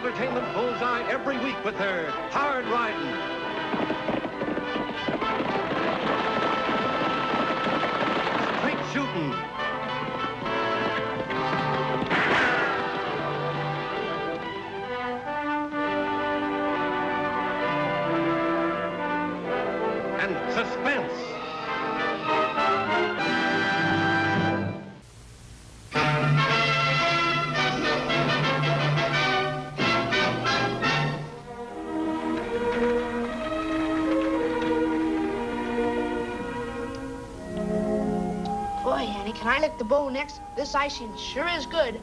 entertainment bullseye every week with their hard riding, straight shooting, and suspense. Can I lick the bow next? This icing sure is good.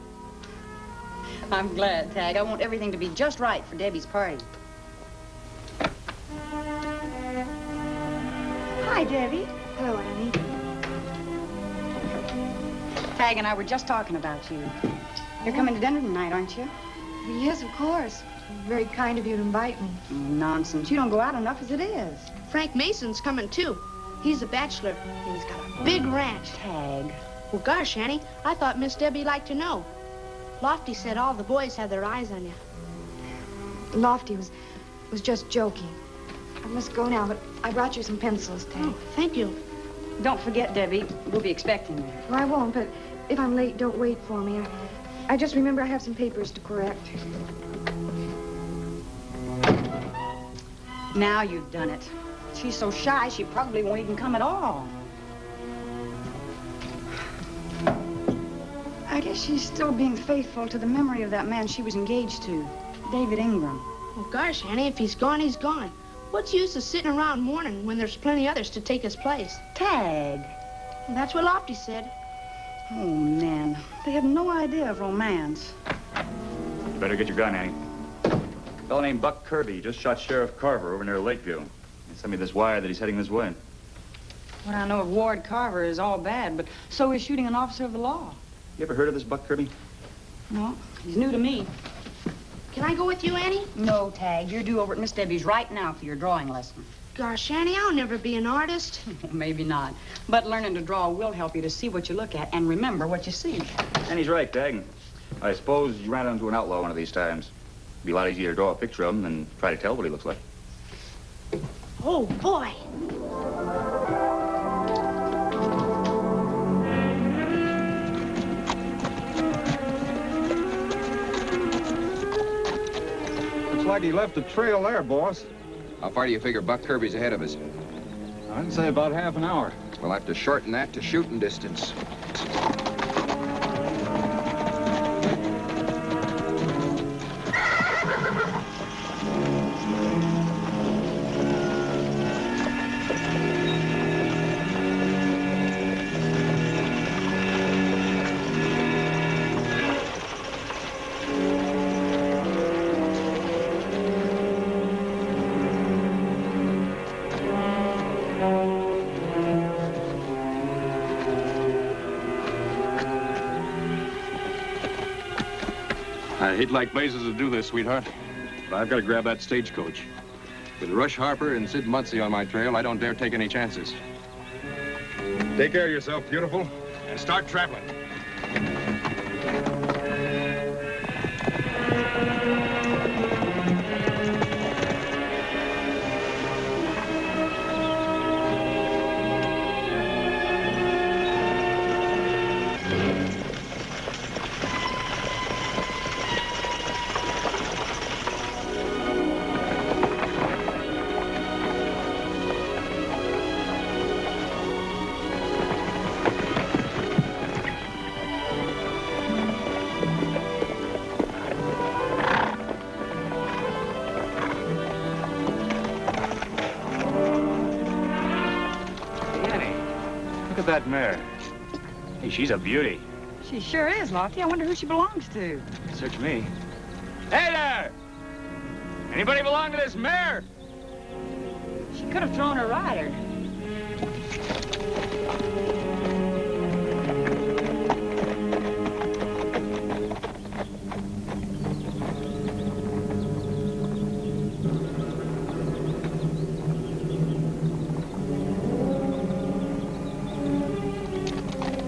I'm glad, Tagg. I want everything to be just right for Debbie's party. Hi, Debbie. Hello, Annie. Tagg and I were just talking about you. You're coming to dinner tonight, aren't you? Yes, of course. Very kind of you to invite me. Nonsense. You don't go out enough as it is. Frank Mason's coming, too. He's a bachelor, and he's got a big ranch. Tagg. Well, gosh, Annie, I thought Miss Debbie'd like to know. Lofty said all the boys had their eyes on you. Lofty was just joking. I must go now, but I brought you some pencils, Tagg. Oh, thank you. Don't forget, Debbie. We'll be expecting you. Well, I won't, but if I'm late, don't wait for me. I just remember I have some papers to correct. Now you've done it. She's so shy, she probably won't even come at all. I guess she's still being faithful to the memory of that man she was engaged to, David Ingram. Well, gosh, Annie, if he's gone, he's gone. What's the use of sitting around mourning when there's plenty others to take his place? Tagg. Well, that's what Lofty said. Oh, man. They have no idea of romance. You better get your gun, Annie. A fellow named Buck Kirby just shot Sheriff Carver over near Lakeview. He sent me this wire that he's heading this way. What I know of Ward Carver is all bad, but so is shooting an officer of the law. You ever heard of this Buck Kirby? No, he's new to me. Can I go with you, Annie? No, Tagg. You're due over at Miss Debbie's right now for your drawing lesson. Gosh, Annie, I'll never be an artist. Maybe not. But learning to draw will help you to see what you look at and remember what you see. Annie's right, Tagg. I suppose you ran into an outlaw one of these times. It'd be a lot easier to draw a picture of him than try to tell what he looks like. Oh, boy. Looks like he left a trail there, boss. How far do you figure Buck Kirby's ahead of us? I'd say about half an hour. We'll have to shorten that to shooting distance. I'd like blazes to do this, sweetheart. But I've got to grab that stagecoach. With Rush Harper and Sid Muncie on my trail, I don't dare take any chances. Take care of yourself, beautiful, and start traveling. That mare. Hey, she's a beauty. She sure is, Lofty. I wonder who she belongs to. Search me. Hey there! Anybody belong to this mare? She could have thrown her rider.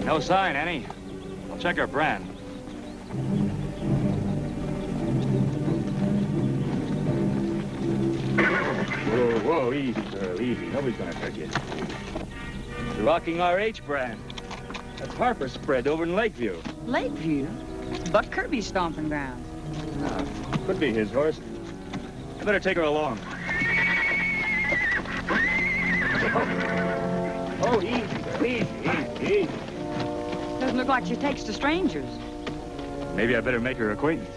No sign, Annie. I'll check her brand. Whoa, whoa, easy, girl, easy. Nobody's gonna hurt you. The Rocking RH brand. That's Harper's spread over in Lakeview. Lakeview? Buck Kirby's stomping ground. Could be his horse. I better take her along. Oh, easy, girl, easy. Doesn't look like she takes to strangers. Maybe I better make her acquaintance.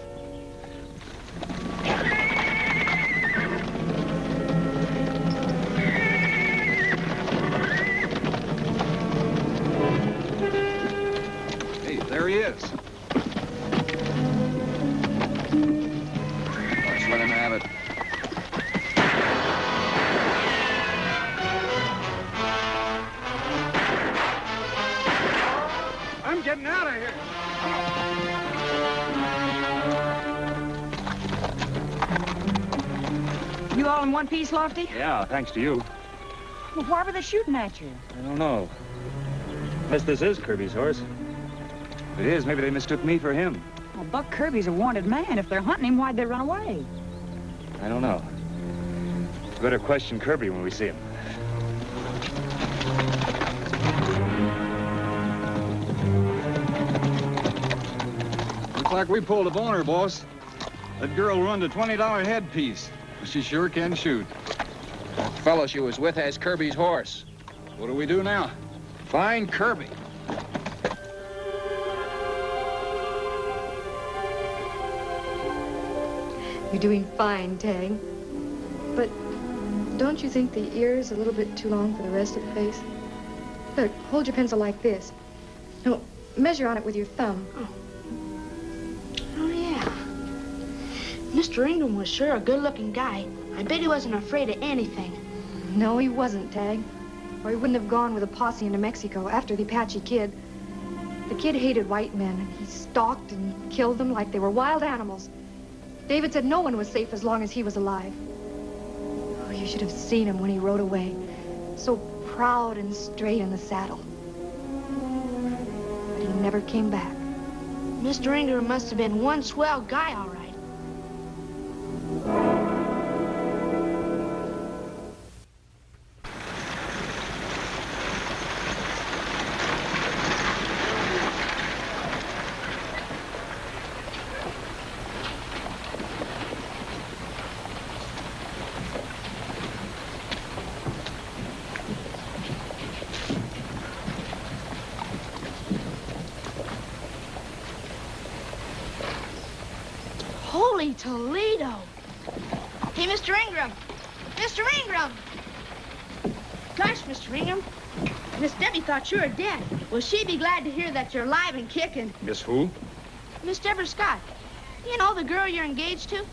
Hey, there he is. Let's let him have it. I'm getting out of here. You all in one piece, Lofty? Yeah, thanks to you. Well, why were they shooting at you? I don't know. Unless this is Kirby's horse. If it is, maybe they mistook me for him. Well, Buck Kirby's a wanted man. If they're hunting him, why'd they run away? I don't know. We better question Kirby when we see him. Looks like we pulled a boner, boss. That girl ruined a $20 headpiece. She sure can shoot. That fellow she was with has Kirby's horse. What do we do now? Find Kirby. You're doing fine, Tagg. But don't you think the ear's a little bit too long for the rest of the face? Look, hold your pencil like this. No, measure on it with your thumb. Oh, yeah. Mr. Ingram was sure a good-looking guy. I bet he wasn't afraid of anything. No, he wasn't, Tagg. Or he wouldn't have gone with a posse into Mexico after the Apache Kid. The kid hated white men, and he stalked and killed them like they were wild animals. David said no one was safe as long as he was alive. Oh, you should have seen him when he rode away. So proud and straight in the saddle. But he never came back. Mr. Ingram must have been one swell guy, all right. Holy Toledo! Hey, Mr. Ingram! Mr. Ingram! Gosh, Mr. Ingram, Miss Debbie thought you were dead. Will she be glad to hear that you're alive and kicking? Miss who? Miss Deborah Scott. You know, the girl you're engaged to?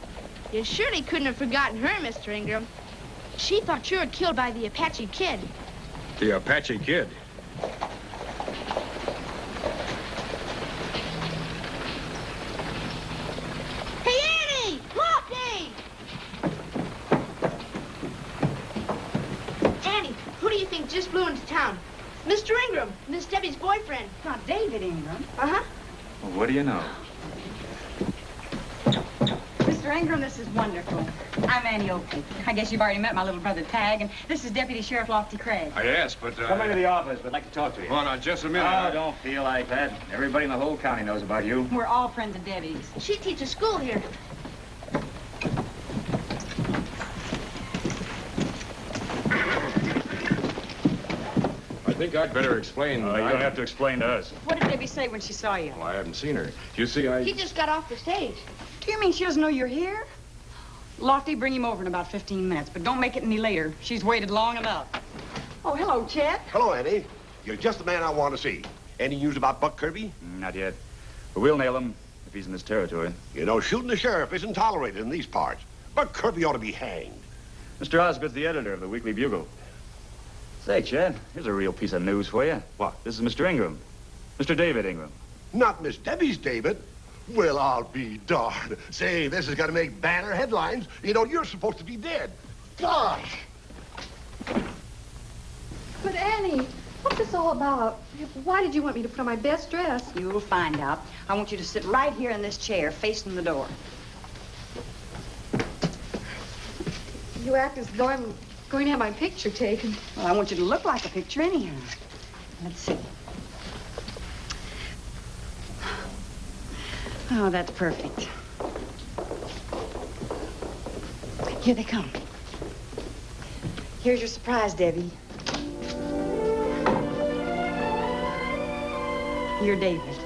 You surely couldn't have forgotten her, Mr. Ingram. She thought you were killed by the Apache Kid. The Apache Kid. Just flew into town. Mr. Ingram, Miss Debbie's boyfriend. Not David Ingram. Uh-huh. Well, what do you know? Mr. Ingram, this is wonderful. I'm Annie Oakley. I guess you've already met my little brother, Tagg, and this is Deputy Sheriff Lofty Craig. Yes, but... Come into the office. We'd like to talk to you. Hold on just a minute. Oh, don't feel like that. Everybody in the whole county knows about you. We're all friends of Debbie's. She teaches school here. I think I'd better explain. You don't have to explain to us. What did Debbie say when she saw you? Well, I haven't seen her. You see, He just got off the stage. Do you mean she doesn't know you're here? Lofty, bring him over in about 15 minutes, but don't make it any later. She's waited long enough. Oh, hello, Chet. Hello, Annie. You're just the man I want to see. Any news about Buck Kirby? Not yet. But we'll nail him if he's in this territory. You know, shooting the sheriff isn't tolerated in these parts. Buck Kirby ought to be hanged. Mr. Osgood's the editor of the Weekly Bugle. Say, Chad, here's a real piece of news for you. What? This is Mr. Ingram. Mr. David Ingram. Not Miss Debbie's David. Well, I'll be darned. Say, this is going to make banner headlines. You know, you're supposed to be dead. Gosh! But Annie, what's this all about? Why did you want me to put on my best dress? You'll find out. I want you to sit right here in this chair, facing the door. You act as though I'm going to have my picture taken. Well, I want you to look like a picture anyhow. Let's see. Oh, that's perfect. Here they come. Here's your surprise, Debbie. You're David.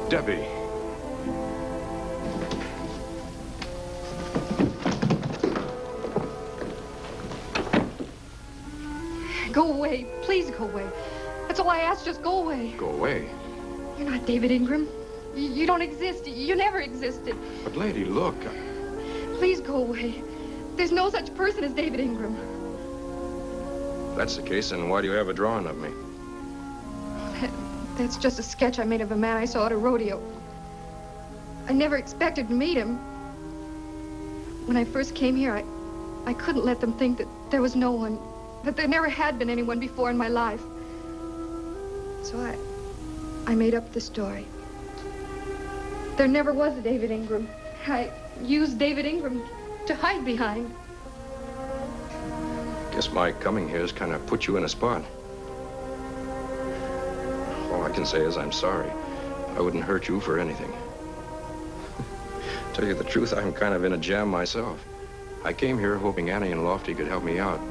Debbie. Go away. Please go away. That's all I ask. Just go away. Go away. You're not David Ingram. You don't exist. You never existed. But, lady, look. Please go away. There's no such person as David Ingram. If that's the case, then why do you have a drawing of me? That's just a sketch I made of a man I saw at a rodeo. I never expected to meet him. When I first came here, I couldn't let them think that there was no one, that there never had been anyone before in my life. So I made up the story. There never was a David Ingram. I used David Ingram to hide behind. Guess my coming here has kind of put you in a spot. All I can say is I'm sorry. I wouldn't hurt you for anything. Tell you the truth, I'm kind of in a jam myself. I came here hoping Annie and Lofty could help me out.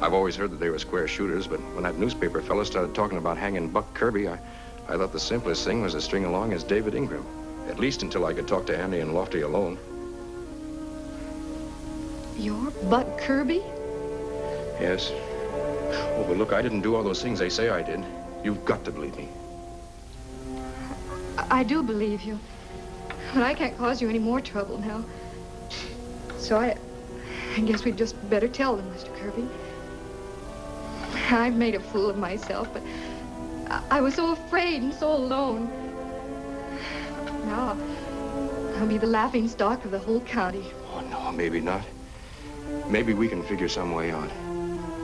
I've always heard that they were square shooters, but when that newspaper fella started talking about hanging Buck Kirby, I thought the simplest thing was to string along as David Ingram. At least until I could talk to Annie and Lofty alone. You're Buck Kirby? Yes. Oh, but look, I didn't do all those things they say I did. You've got to believe me. I do believe you. But I can't cause you any more trouble now. So I guess we'd just better tell them, Mr. Kirby. I've made a fool of myself, but I was so afraid and so alone. Now, I'll be the laughingstock of the whole county. Oh, no, maybe not. Maybe we can figure some way out.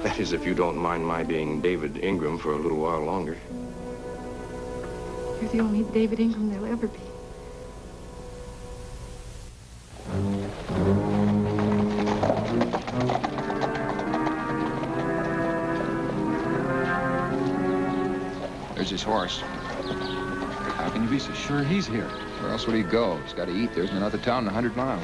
That is, if you don't mind my being David Ingram for a little while longer. You're the only David Ingram there'll ever be. There's his horse. How can you be so sure he's here? Where else would he go? He's got to eat. There's another town in 100 miles.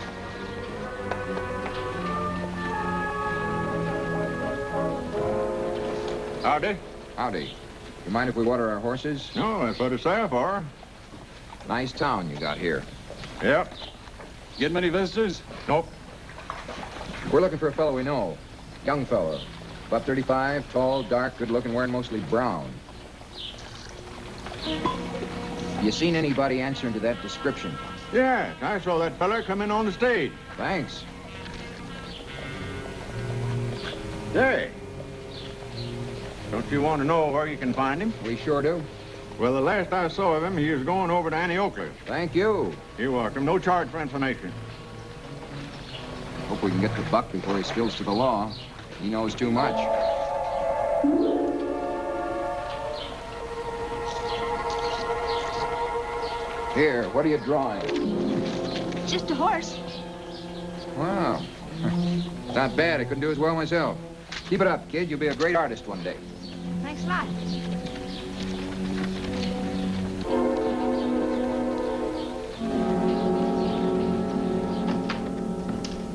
Howdy. Howdy. You mind if we water our horses? No, that's what it's there for. Nice town you got here. Yep. Get many visitors? Nope. We're looking for a fellow we know. Young fellow. About 35, tall, dark, good-looking, wearing mostly brown. You seen anybody answering to that description? Yes, I saw that fella come in on the stage. Thanks. Say, don't you want to know where you can find him? We sure do. Well, the last I saw of him, he was going over to Annie Oakley. Thank you. You're welcome. No charge for information. Hope we can get to Buck before he spills to the law. He knows too much. Here, what are you drawing? Just a horse. Wow. Not bad. I couldn't do as well myself. Keep it up, kid. You'll be a great artist one day. Thanks a lot.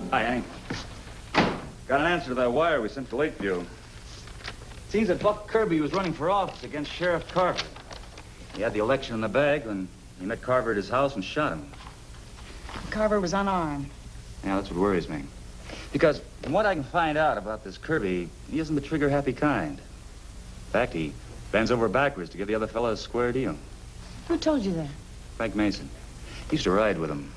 Hi, Annie. Got an answer to that wire we sent to Lakeview. Seems that Buck Kirby was running for office against Sheriff Carver. He had the election in the bag when he met Carver at his house and shot him. Carver was unarmed. Yeah, that's what worries me. Because from what I can find out about this Kirby, he isn't the trigger-happy kind. In fact, he bends over backwards to give the other fellow a square deal. Who told you that? Frank Mason. He used to ride with him.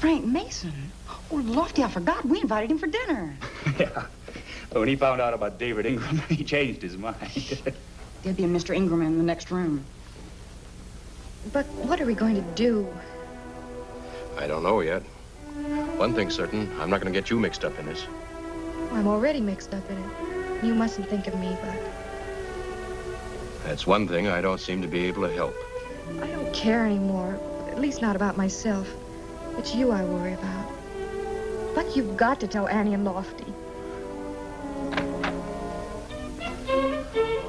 Frank Mason? Oh, Lofty, I forgot. We invited him for dinner. Yeah. But when he found out about David Ingram, he changed his mind. Debbie and Mr. Ingram in the next room. But what are we going to do? I don't know yet. One thing's certain, I'm not going to get you mixed up in this. I'm already mixed up in it. You mustn't think of me, Buck. That's one thing I don't seem to be able to help. I don't care anymore, at least not about myself. It's you I worry about. But you've got to tell Annie and Lofty.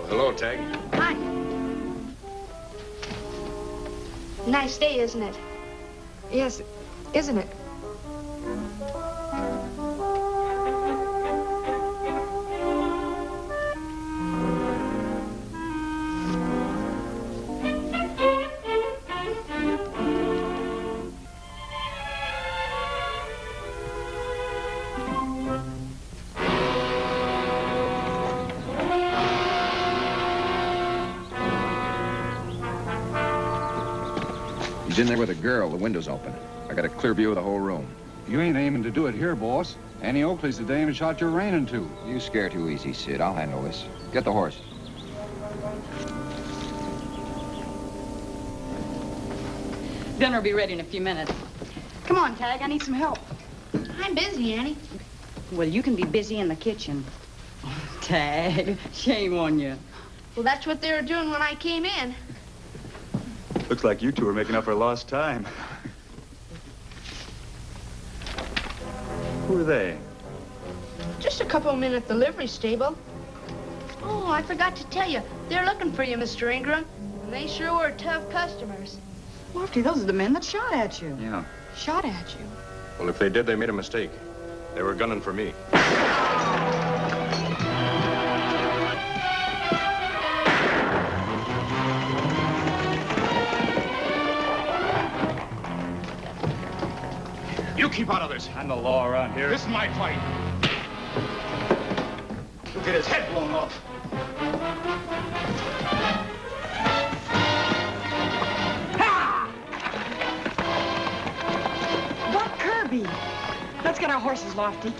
Hello, Tagg. Hi. Nice day, isn't it? Yes, isn't it? He's in there with a girl. The window's open. I got a clear view of the whole room. You ain't aiming to do it here, boss. Annie Oakley's the dame who shot your rein in two. You scare too easy, Sid. I'll handle this. Get the horse. Dinner will be ready in a few minutes. Come on, Tagg. I need some help. I'm busy, Annie. Well, you can be busy in the kitchen. Oh, Tagg, shame on you. Well, that's what they were doing when I came in. Looks like you two are making up for lost time. Who are they? Just a couple of minutes at the livery stable. Oh, I forgot to tell you. They're looking for you, Mr. Ingram. And they sure were tough customers. Lofty, those are the men that shot at you. Yeah. Shot at you? Well, if they did, they made a mistake. They were gunning for me. You keep out of this. I'm the law around here. This is my fight. He'll get his head blown off. Buck Kirby. Let's get our horses, Lofty.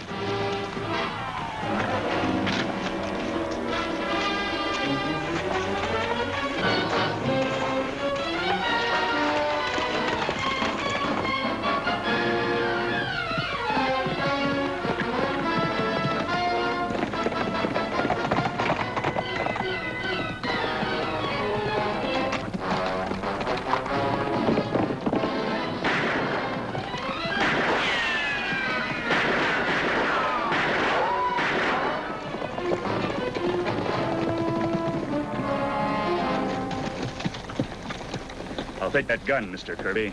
I'll take that gun, Mr. Kirby.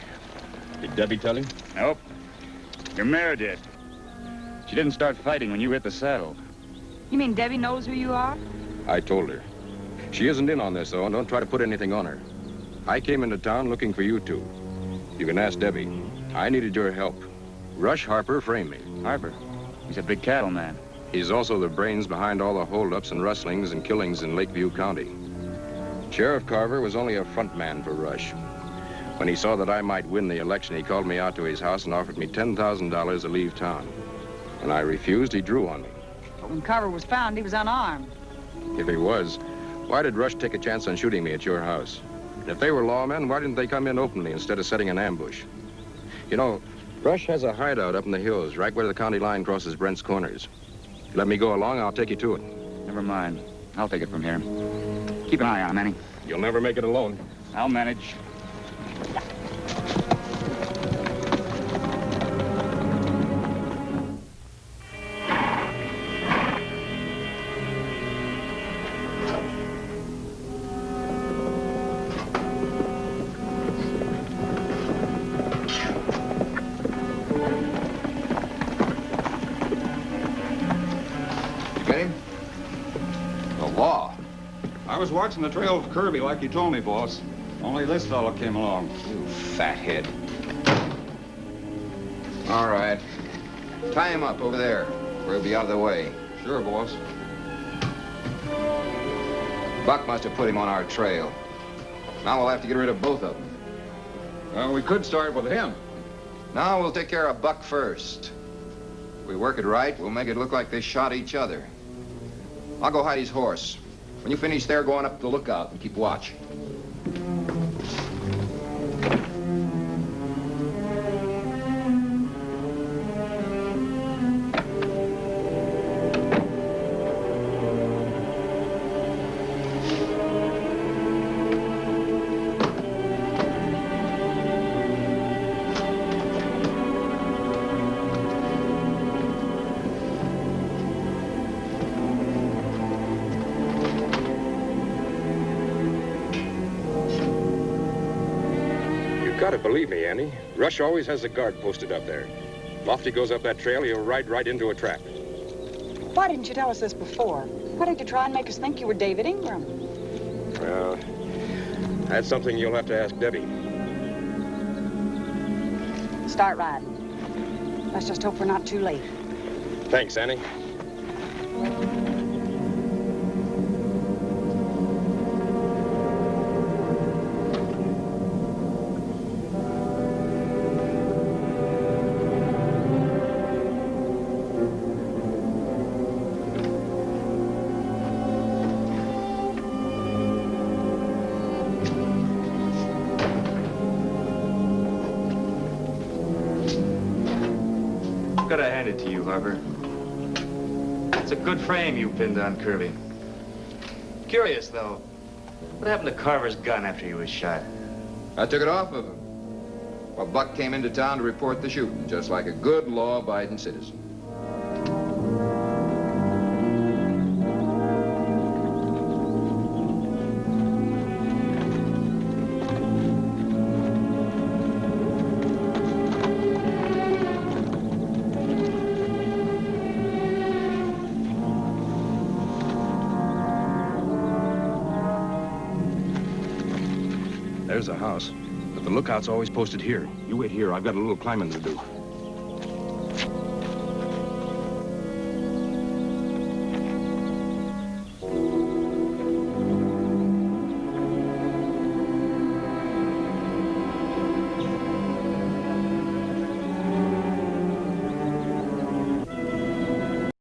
Did Debbie tell you? Nope. Your mare did. She didn't start fighting when you hit the saddle. You mean Debbie knows who you are? I told her. She isn't in on this, though, and don't try to put anything on her. I came into town looking for you two. You can ask Debbie. I needed your help. Rush Harper framed me. Harper? He's a big cattle man. He's also the brains behind all the holdups and rustlings and killings in Lakeview County. Sheriff Carver was only a front man for Rush. When he saw that I might win the election, he called me out to his house and offered me $10,000 to leave town. When I refused, he drew on me. But when Carver was found, he was unarmed. If he was, why did Rush take a chance on shooting me at your house? And if they were lawmen, why didn't they come in openly instead of setting an ambush? You know, Rush has a hideout up in the hills, right where the county line crosses Brent's Corners. If you let me go along, I'll take you to it. Never mind. I'll take it from here. Keep an eye on him, Annie. You'll never make it alone. I'll manage. I was watching the trail of Kirby like you told me, boss. Only this fellow came along. You fathead. All right. Tie him up over there, where he'll be out of the way. Sure, boss. Buck must have put him on our trail. Now we'll have to get rid of both of them. Well, we could start with him. Now we'll take care of Buck first. If we work it right, we'll make it look like they shot each other. I'll go hide his horse. When you finish there, go on up to the lookout and keep watch. gotta believe me, Annie. Rush always has a guard posted up there. Lofty goes up that trail, he'll ride right into a trap. Why didn't you tell us this before? Why did you try and make us think you were David Ingram? Well, that's something you'll have to ask Debbie. Start riding. Let's just hope we're not too late. Thanks, Annie. Gotta hand it to you, Harper. It's a good frame you pinned on Kirby. Curious, though. What happened to Carver's gun after he was shot? I took it off of him. Well, Buck came into town to report the shooting, just like a good law-abiding citizen. There's a house, but the lookout's always posted here. You wait here. I've got a little climbing to do.